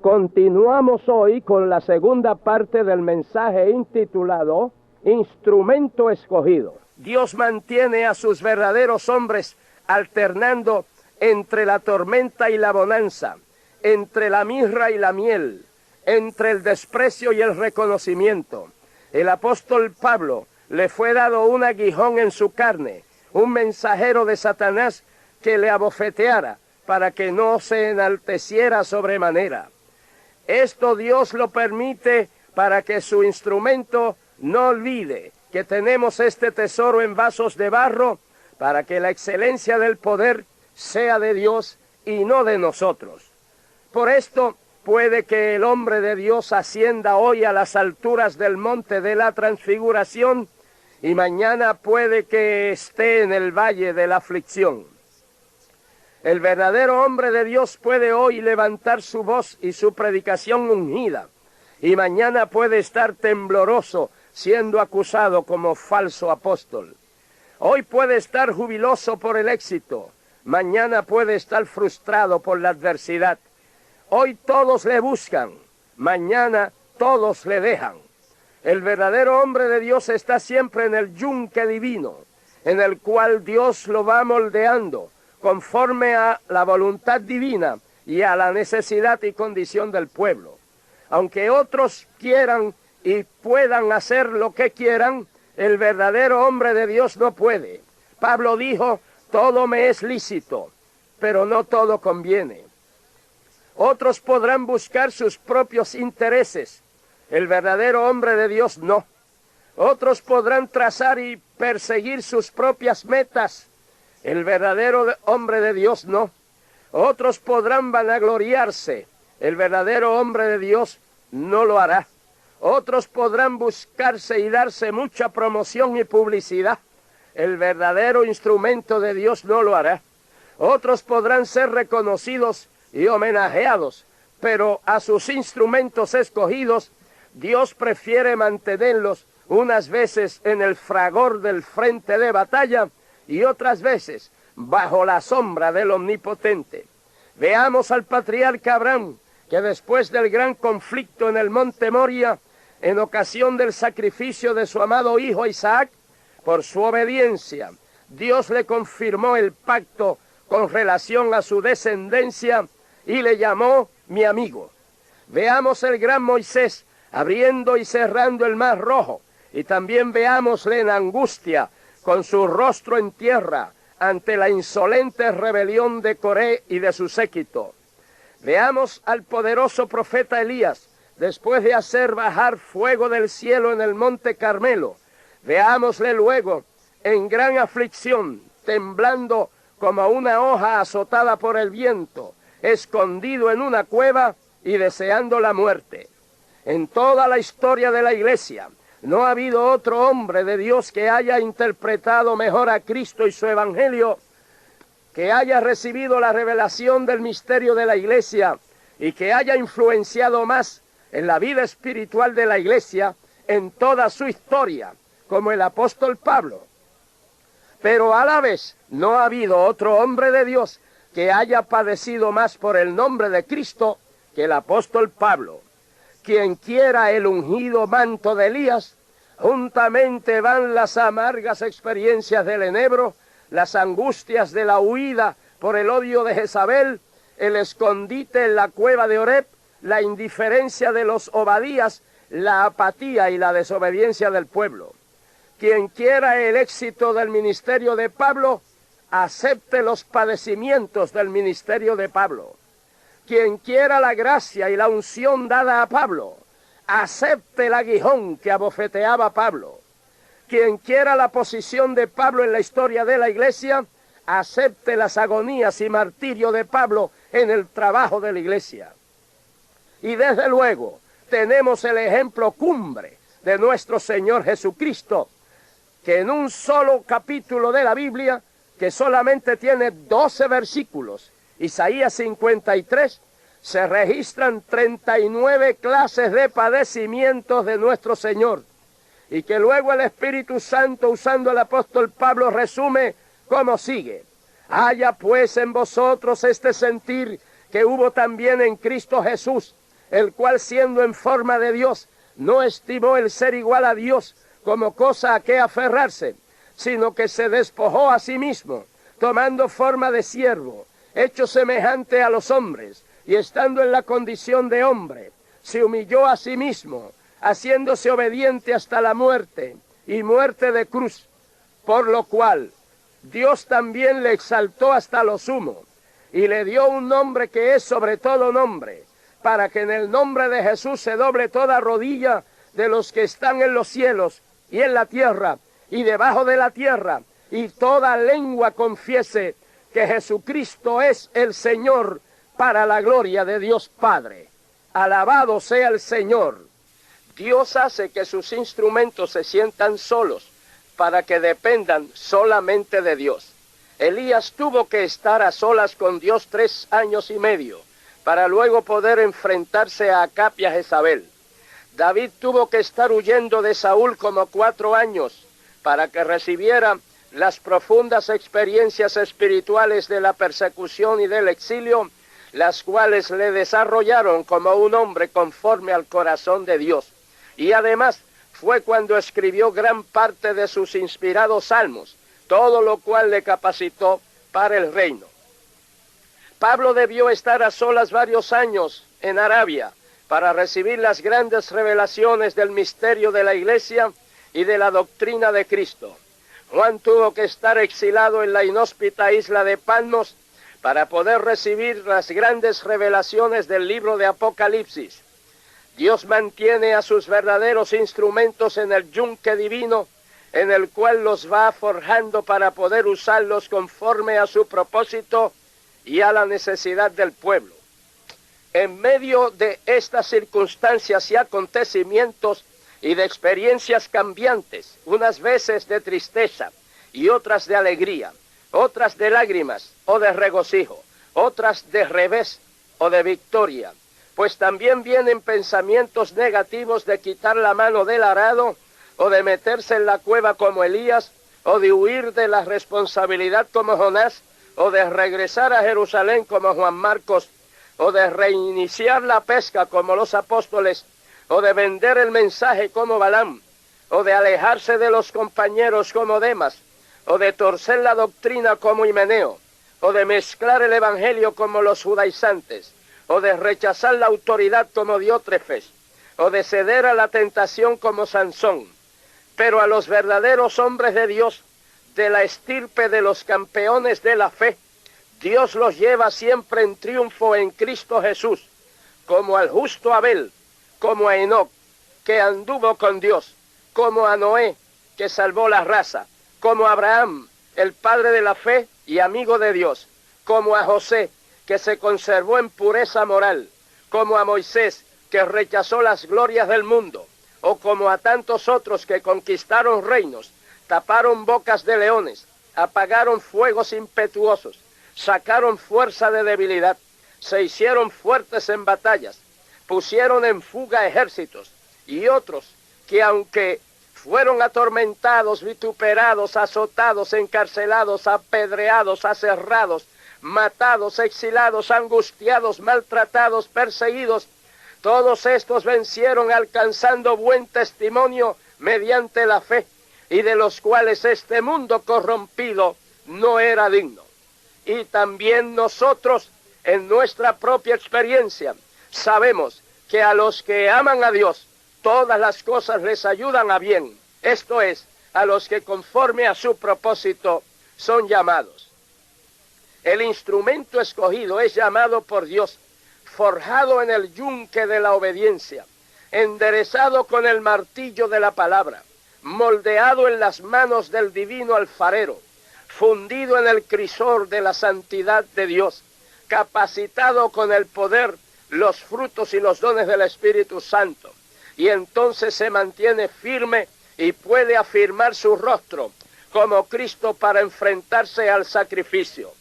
Continuamos hoy con la segunda parte del mensaje intitulado Instrumento Escogido. Dios mantiene a sus verdaderos hombres alternando entre la tormenta y la bonanza, entre la mirra y la miel, entre el desprecio y el reconocimiento. El apóstol Pablo le fue dado un aguijón en su carne, un mensajero de Satanás que le abofeteara para que no se enalteciera sobremanera. Esto Dios lo permite para que su instrumento no olvide que tenemos este tesoro en vasos de barro, para que la excelencia del poder sea de Dios y no de nosotros. Por esto puede que el hombre de Dios ascienda hoy a las alturas del monte de la transfiguración y mañana puede que esté en el valle de la aflicción. El verdadero hombre de Dios puede hoy levantar su voz y su predicación ungida, y mañana puede estar tembloroso siendo acusado como falso apóstol. Hoy puede estar jubiloso por el éxito, mañana puede estar frustrado por la adversidad. Hoy todos le buscan, mañana todos le dejan. El verdadero hombre de Dios está siempre en el yunque divino, en el cual Dios lo va moldeando, conforme a la voluntad divina y a la necesidad y condición del pueblo. Aunque otros quieran y puedan hacer lo que quieran, el verdadero hombre de Dios no puede. Pablo dijo, todo me es lícito, pero no todo conviene. Otros podrán buscar sus propios intereses, el verdadero hombre de Dios no. Otros podrán trazar y perseguir sus propias metas, el verdadero hombre de Dios no. Otros podrán vanagloriarse, el verdadero hombre de Dios no lo hará. Otros podrán buscarse y darse mucha promoción y publicidad, el verdadero instrumento de Dios no lo hará. Otros podrán ser reconocidos y homenajeados, pero a sus instrumentos escogidos, Dios prefiere mantenerlos unas veces en el fragor del frente de batalla, y otras veces bajo la sombra del Omnipotente. Veamos al patriarca Abraham, que después del gran conflicto en el monte Moria, en ocasión del sacrificio de su amado hijo Isaac, por su obediencia, Dios le confirmó el pacto con relación a su descendencia y le llamó mi amigo. Veamos el gran Moisés abriendo y cerrando el mar Rojo, y también veámosle en angustia, con su rostro en tierra, ante la insolente rebelión de Coré y de su séquito. Veamos al poderoso profeta Elías, después de hacer bajar fuego del cielo en el monte Carmelo. Veámosle luego en gran aflicción, temblando como una hoja azotada por el viento, escondido en una cueva y deseando la muerte. En toda la historia de la iglesia, no ha habido otro hombre de Dios que haya interpretado mejor a Cristo y su evangelio, que haya recibido la revelación del misterio de la iglesia y que haya influenciado más en la vida espiritual de la iglesia en toda su historia, como el apóstol Pablo. Pero a la vez no ha habido otro hombre de Dios que haya padecido más por el nombre de Cristo que el apóstol Pablo. Quien quiera el ungido manto de Elías, juntamente van las amargas experiencias del enebro, las angustias de la huida por el odio de Jezabel, el escondite en la cueva de Oreb, la indiferencia de los Obadías, la apatía y la desobediencia del pueblo. Quien quiera el éxito del ministerio de Pablo, acepte los padecimientos del ministerio de Pablo. Quien quiera la gracia y la unción dada a Pablo, acepte el aguijón que abofeteaba a Pablo. Quien quiera la posición de Pablo en la historia de la iglesia, acepte las agonías y martirio de Pablo en el trabajo de la iglesia. Y desde luego, tenemos el ejemplo cumbre de nuestro Señor Jesucristo, que en un solo capítulo de la Biblia, que solamente tiene 12 versículos, Isaías 53, se registran 39 clases de padecimientos de nuestro Señor, y que luego el Espíritu Santo, usando el apóstol Pablo, resume como sigue: haya pues en vosotros este sentir que hubo también en Cristo Jesús, el cual siendo en forma de Dios, no estimó el ser igual a Dios como cosa a que aferrarse, sino que se despojó a sí mismo, tomando forma de siervo, hecho semejante a los hombres, y estando en la condición de hombre, se humilló a sí mismo, haciéndose obediente hasta la muerte, y muerte de cruz, por lo cual Dios también le exaltó hasta lo sumo, y le dio un nombre que es sobre todo nombre, para que en el nombre de Jesús se doble toda rodilla de los que están en los cielos y en la tierra y debajo de la tierra, y toda lengua confiese que Jesucristo es el Señor, para la gloria de Dios Padre. Alabado sea el Señor. Dios hace que sus instrumentos se sientan solos, para que dependan solamente de Dios. Elías tuvo que estar a solas con Dios 3 años y medio, para luego poder enfrentarse a Acab y a Jezabel. David tuvo que estar huyendo de Saúl como 4 años, para que recibiera las profundas experiencias espirituales de la persecución y del exilio, las cuales le desarrollaron como un hombre conforme al corazón de Dios. Y además fue cuando escribió gran parte de sus inspirados salmos, todo lo cual le capacitó para el reino. Pablo debió estar a solas varios años en Arabia para recibir las grandes revelaciones del misterio de la Iglesia y de la doctrina de Cristo. Juan tuvo que estar exilado en la inhóspita isla de Patmos para poder recibir las grandes revelaciones del libro de Apocalipsis. Dios mantiene a sus verdaderos instrumentos en el yunque divino, en el cual los va forjando para poder usarlos conforme a su propósito y a la necesidad del pueblo. En medio de estas circunstancias y acontecimientos y de experiencias cambiantes, unas veces de tristeza y otras de alegría, otras de lágrimas o de regocijo, otras de revés o de victoria, pues también vienen pensamientos negativos de quitar la mano del arado, o de meterse en la cueva como Elías, o de huir de la responsabilidad como Jonás, o de regresar a Jerusalén como Juan Marcos, o de reiniciar la pesca como los apóstoles, o de vender el mensaje como Balaam, o de alejarse de los compañeros como Demas, o de torcer la doctrina como Himeneo, o de mezclar el evangelio como los judaizantes, o de rechazar la autoridad como Diótrefes, o de ceder a la tentación como Sansón. Pero a los verdaderos hombres de Dios, de la estirpe de los campeones de la fe, Dios los lleva siempre en triunfo en Cristo Jesús, como al justo Abel, como a Enoc, que anduvo con Dios, como a Noé, que salvó la raza, como a Abraham, el padre de la fe y amigo de Dios, como a José, que se conservó en pureza moral, como a Moisés, que rechazó las glorias del mundo, o como a tantos otros que conquistaron reinos, taparon bocas de leones, apagaron fuegos impetuosos, sacaron fuerza de debilidad, se hicieron fuertes en batallas, pusieron en fuga ejércitos, y otros que aunque fueron atormentados, vituperados, azotados, encarcelados, apedreados, aserrados, matados, exilados, angustiados, maltratados, perseguidos, todos estos vencieron alcanzando buen testimonio mediante la fe, y de los cuales este mundo corrompido no era digno. Y también nosotros, en nuestra propia experiencia, sabemos que a los que aman a Dios, todas las cosas les ayudan a bien, esto es, a los que conforme a su propósito son llamados. El instrumento escogido es llamado por Dios, forjado en el yunque de la obediencia, enderezado con el martillo de la palabra, moldeado en las manos del divino alfarero, fundido en el crisol de la santidad de Dios, capacitado con el poder, los frutos y los dones del Espíritu Santo, y entonces se mantiene firme y puede afirmar su rostro como Cristo para enfrentarse al sacrificio.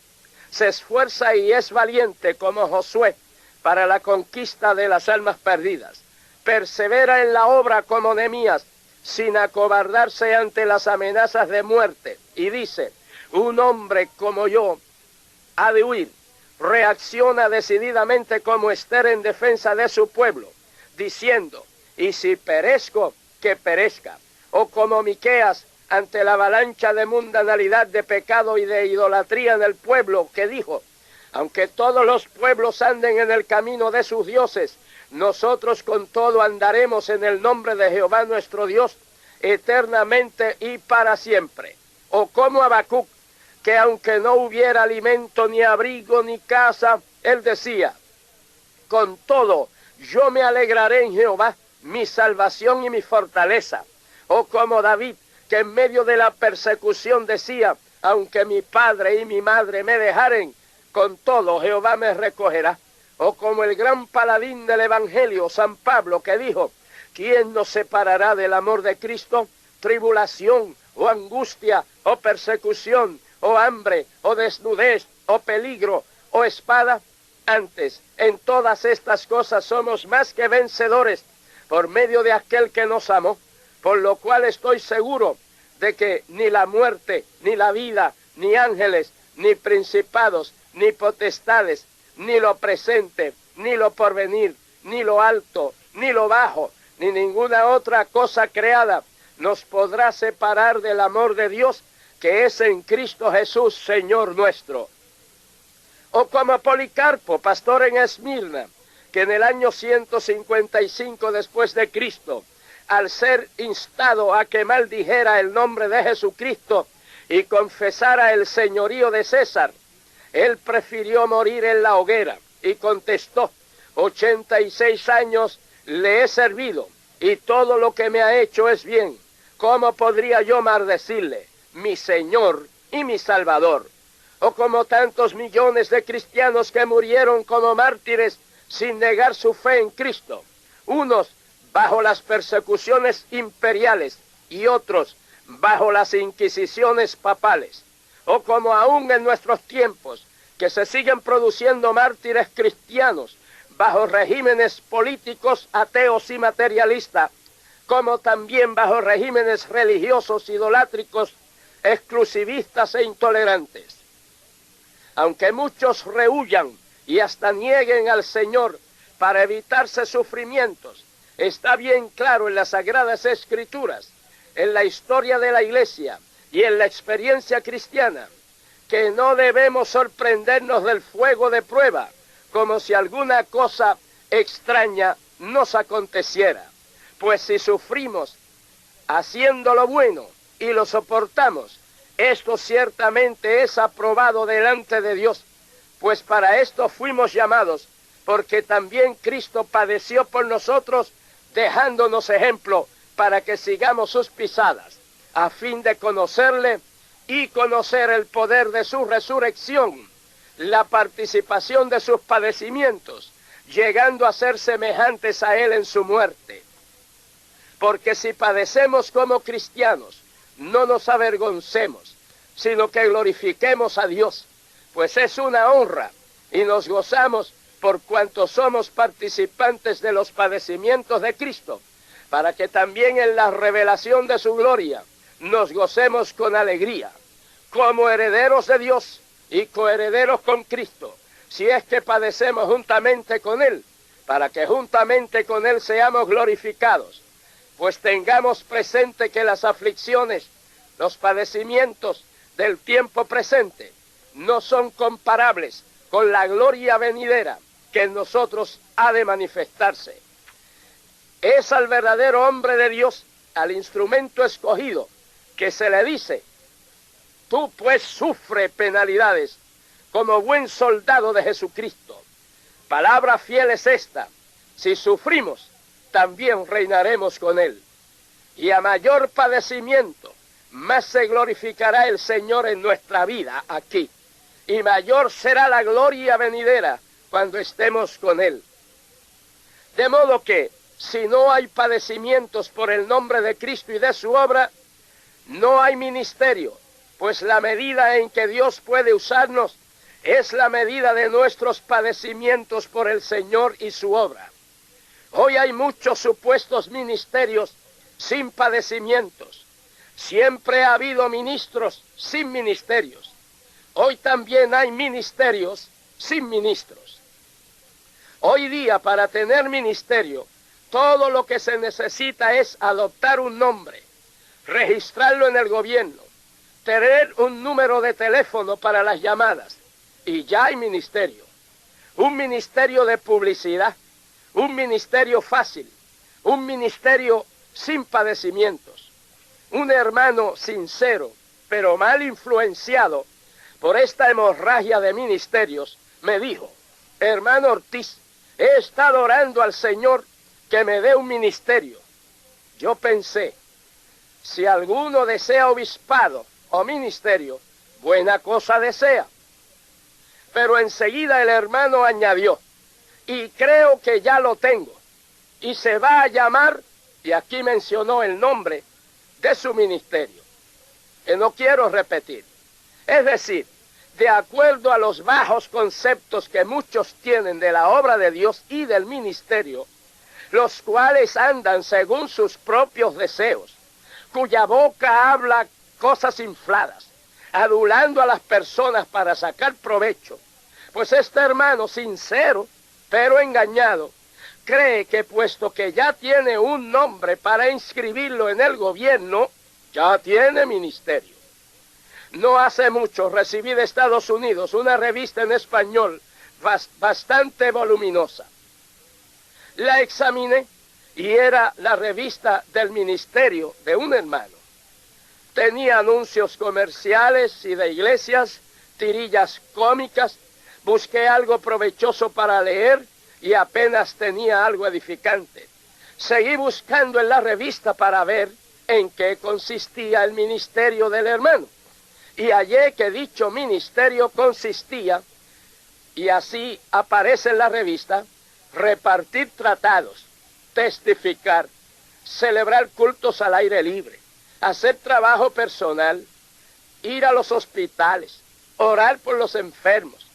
Se esfuerza y es valiente como Josué para la conquista de las almas perdidas. Persevera en la obra como Nehemías, sin acobardarse ante las amenazas de muerte. Y dice, un hombre como yo ha de huir, reacciona decididamente como Esther en defensa de su pueblo, diciendo, y si perezco, que perezca. O como Miqueas ante la avalancha de mundanalidad, de pecado y de idolatría en el pueblo, que dijo, aunque todos los pueblos anden en el camino de sus dioses, nosotros con todo andaremos en el nombre de Jehová nuestro Dios, eternamente y para siempre. O como Habacuc, que aunque no hubiera alimento, ni abrigo, ni casa, él decía, con todo, yo me alegraré en Jehová, mi salvación y mi fortaleza. O como David, que en medio de la persecución decía, aunque mi padre y mi madre me dejaren, con todo Jehová me recogerá. O como el gran paladín del Evangelio, San Pablo, que dijo, ¿quién nos separará del amor de Cristo? Tribulación, o angustia, o persecución, o hambre, o desnudez, o peligro, o espada. Antes, en todas estas cosas somos más que vencedores por medio de aquel que nos amó, por lo cual estoy seguro de que ni la muerte, ni la vida, ni ángeles, ni principados, ni potestades, ni lo presente, ni lo porvenir, ni lo alto, ni lo bajo, ni ninguna otra cosa creada nos podrá separar del amor de Dios que es en Cristo Jesús, Señor nuestro. O como Policarpo, pastor en Esmirna, que en el año 155 después de Cristo, al ser instado a que maldijera el nombre de Jesucristo y confesara el señorío de César, él prefirió morir en la hoguera y contestó, 86 años le he servido y todo lo que me ha hecho es bien. ¿Cómo podría yo maldecirle, mi Señor y mi Salvador? O como tantos millones de cristianos que murieron como mártires sin negar su fe en Cristo, unos bajo las persecuciones imperiales y otros bajo las inquisiciones papales. O como aún en nuestros tiempos, que se siguen produciendo mártires cristianos bajo regímenes políticos ateos y materialistas, como también bajo regímenes religiosos idolátricos, exclusivistas e intolerantes. Aunque muchos rehuyan y hasta nieguen al Señor para evitarse sufrimientos, está bien claro en las Sagradas Escrituras, en la historia de la Iglesia y en la experiencia cristiana, que no debemos sorprendernos del fuego de prueba, como si alguna cosa extraña nos aconteciera. Pues si sufrimos haciendo lo bueno y lo soportamos, esto ciertamente es aprobado delante de Dios, pues para esto fuimos llamados, porque también Cristo padeció por nosotros, dejándonos ejemplo para que sigamos sus pisadas, a fin de conocerle y conocer el poder de su resurrección, la participación de sus padecimientos, llegando a ser semejantes a él en su muerte. Porque si padecemos como cristianos, no nos avergoncemos, sino que glorifiquemos a Dios, pues es una honra y nos gozamos por cuanto somos participantes de los padecimientos de Cristo, para que también en la revelación de su gloria nos gocemos con alegría, como herederos de Dios y coherederos con Cristo, si es que padecemos juntamente con Él, para que juntamente con Él seamos glorificados. Pues tengamos presente que las aflicciones, los padecimientos del tiempo presente no son comparables con la gloria venidera que en nosotros ha de manifestarse. Es al verdadero hombre de Dios, al instrumento escogido, que se le dice, tú pues sufre penalidades como buen soldado de Jesucristo. Palabra fiel es esta, si sufrimos, también reinaremos con él. Y a mayor padecimiento, más se glorificará el Señor en nuestra vida aquí, y mayor será la gloria venidera cuando estemos con él. De modo que, si no hay padecimientos por el nombre de Cristo y de su obra, no hay ministerio, pues la medida en que Dios puede usarnos es la medida de nuestros padecimientos por el Señor y su obra. Hoy hay muchos supuestos ministerios sin padecimientos. Siempre ha habido ministros sin ministerios. Hoy también hay ministerios sin ministros. Hoy día, para tener ministerio, todo lo que se necesita es adoptar un nombre, registrarlo en el gobierno, tener un número de teléfono para las llamadas, y ya hay ministerio. Un ministerio de publicidad, un ministerio fácil, un ministerio sin padecimientos. Un hermano sincero, pero mal influenciado por esta hemorragia de ministerios, me dijo: hermano Ortiz, he estado orando al Señor que me dé un ministerio. Yo pensé, si alguno desea obispado o ministerio, buena cosa desea. Pero enseguida el hermano añadió: y creo que ya lo tengo, y se va a llamar, y aquí mencionó el nombre de su ministerio, que no quiero repetir. Es decir, de acuerdo a los bajos conceptos que muchos tienen de la obra de Dios y del ministerio, los cuales andan según sus propios deseos, cuya boca habla cosas infladas, adulando a las personas para sacar provecho, pues este hermano sincero, pero engañado, cree que puesto que ya tiene un nombre para inscribirlo en el gobierno, ya tiene ministerio. No hace mucho recibí de Estados Unidos una revista en español bastante voluminosa. La examiné y era la revista del ministerio de un hermano. Tenía anuncios comerciales y de iglesias, tirillas cómicas. Busqué algo provechoso para leer y apenas tenía algo edificante. Seguí buscando en la revista para ver en qué consistía el ministerio del hermano. Y hallé que dicho ministerio consistía, y así aparece en la revista: repartir tratados, testificar, celebrar cultos al aire libre, hacer trabajo personal, ir a los hospitales, orar por los enfermos,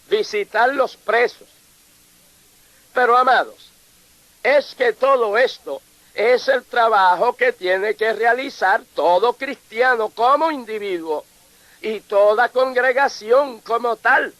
visitar los presos. Pero, amados, es que todo esto es el trabajo que tiene que realizar todo cristiano como individuo y toda congregación como tal.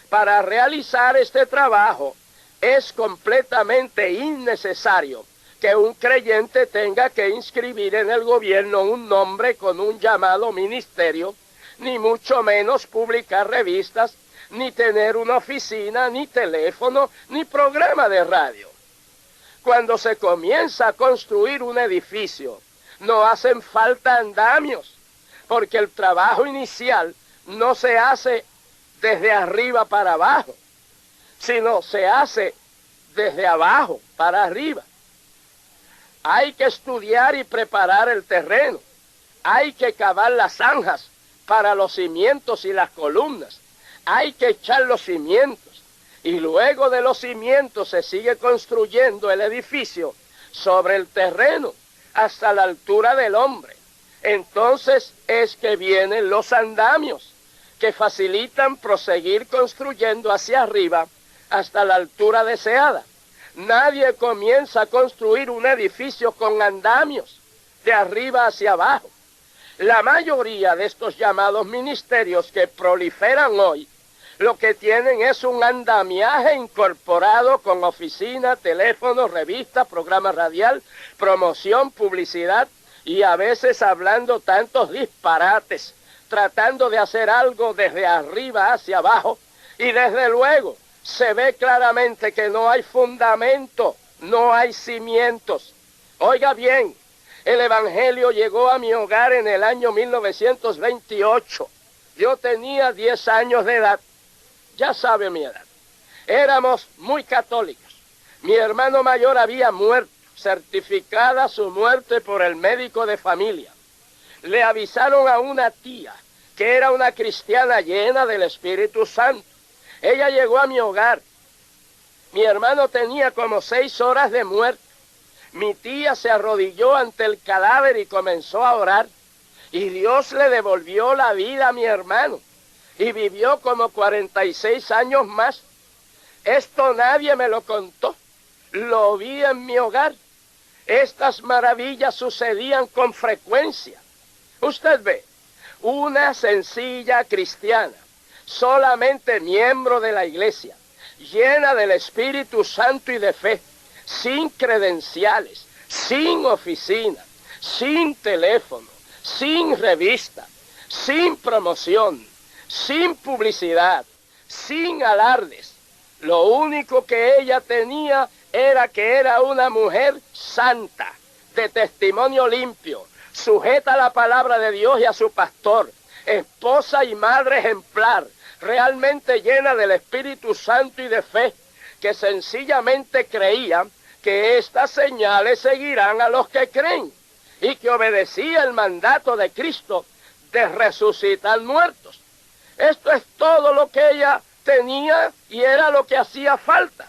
Para realizar este trabajo es completamente innecesario que un creyente tenga que inscribir en el gobierno un nombre con un llamado ministerio, ni mucho menos publicar revistas, ni tener una oficina, ni teléfono, ni programa de radio. Cuando se comienza a construir un edificio, no hacen falta andamios, porque el trabajo inicial no se hace desde arriba para abajo, sino se hace desde abajo para arriba. Hay que estudiar y preparar el terreno, hay que cavar las zanjas para los cimientos y las columnas, hay que echar los cimientos, y luego de los cimientos se sigue construyendo el edificio sobre el terreno hasta la altura del hombre. Entonces es que vienen los andamios que facilitan proseguir construyendo hacia arriba hasta la altura deseada. Nadie comienza a construir un edificio con andamios de arriba hacia abajo. La mayoría de estos llamados ministerios que proliferan hoy, lo que tienen es un andamiaje incorporado con oficina, teléfono, revista, programa radial, promoción, publicidad, y a veces hablando tantos disparates, tratando de hacer algo desde arriba hacia abajo, y desde luego se ve claramente que no hay fundamento, no hay cimientos. Oiga bien, el Evangelio llegó a mi hogar en el año 1928. Yo tenía 10 años de edad, ya sabe mi edad. Éramos muy católicos. Mi hermano mayor había muerto, certificada su muerte por el médico de familia. Le avisaron a una tía, que era una cristiana llena del Espíritu Santo. Ella llegó a mi hogar. Mi hermano tenía como 6 horas de muerte. Mi tía se arrodilló ante el cadáver y comenzó a orar. Y Dios le devolvió la vida a mi hermano. Y vivió como 46 años más. Esto nadie me lo contó. Lo vi en mi hogar. Estas maravillas sucedían con frecuencia. Usted ve, una sencilla cristiana solamente miembro de la iglesia, llena del Espíritu Santo y de fe, sin credenciales, sin oficina, sin teléfono, sin revista, sin promoción, sin publicidad, sin alardes. Lo único que ella tenía era que era una mujer santa, de testimonio limpio, sujeta a la palabra de Dios y a su pastor, esposa y madre ejemplar, realmente llena del Espíritu Santo y de fe, que sencillamente creía que estas señales seguirán a los que creen, y que obedecía el mandato de Cristo de resucitar muertos. Esto es todo lo que ella tenía y era lo que hacía falta.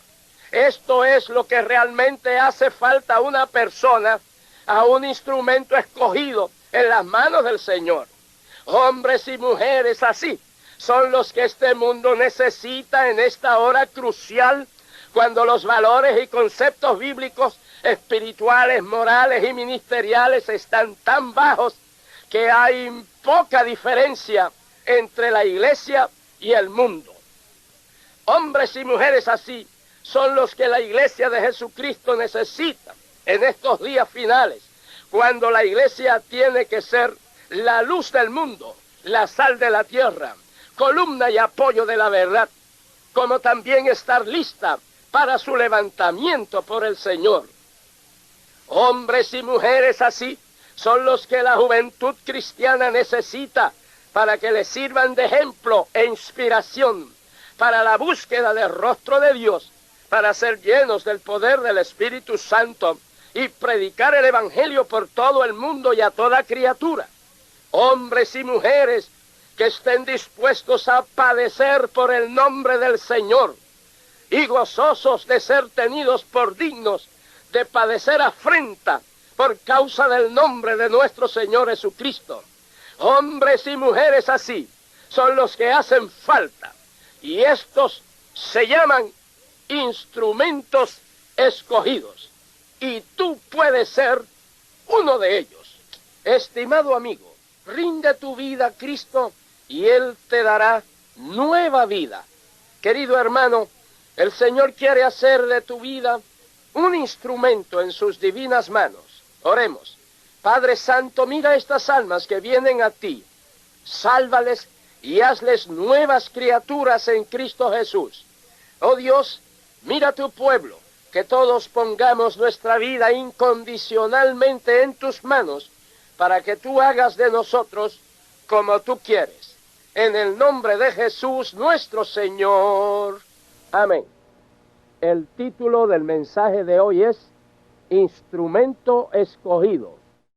Esto es lo que realmente hace falta a una persona, a un instrumento escogido en las manos del Señor. Hombres y mujeres así son los que este mundo necesita en esta hora crucial, cuando los valores y conceptos bíblicos, espirituales, morales y ministeriales están tan bajos que hay poca diferencia entre la iglesia y el mundo. Hombres y mujeres así son los que la iglesia de Jesucristo necesita en estos días finales, cuando la iglesia tiene que ser la luz del mundo, la sal de la tierra, columna y apoyo de la verdad, como también estar lista para su levantamiento por el Señor. Hombres y mujeres así son los que la juventud cristiana necesita para que le sirvan de ejemplo e inspiración para la búsqueda del rostro de Dios, para ser llenos del poder del Espíritu Santo y predicar el Evangelio por todo el mundo y a toda criatura. Hombres y mujeres que estén dispuestos a padecer por el nombre del Señor y gozosos de ser tenidos por dignos de padecer afrenta por causa del nombre de nuestro Señor Jesucristo. Hombres y mujeres así son los que hacen falta, y estos se llaman instrumentos escogidos, y tú puedes ser uno de ellos. Estimado amigo, rinde tu vida a Cristo y Él te dará nueva vida. Querido hermano, el Señor quiere hacer de tu vida un instrumento en sus divinas manos. Oremos. Padre Santo, mira estas almas que vienen a ti, sálvales y hazles nuevas criaturas en Cristo Jesús. Oh Dios, mira tu pueblo, que todos pongamos nuestra vida incondicionalmente en tus manos, para que tú hagas de nosotros como tú quieres. En el nombre de Jesús nuestro Señor. Amén. El título del mensaje de hoy es Instrumento escogido.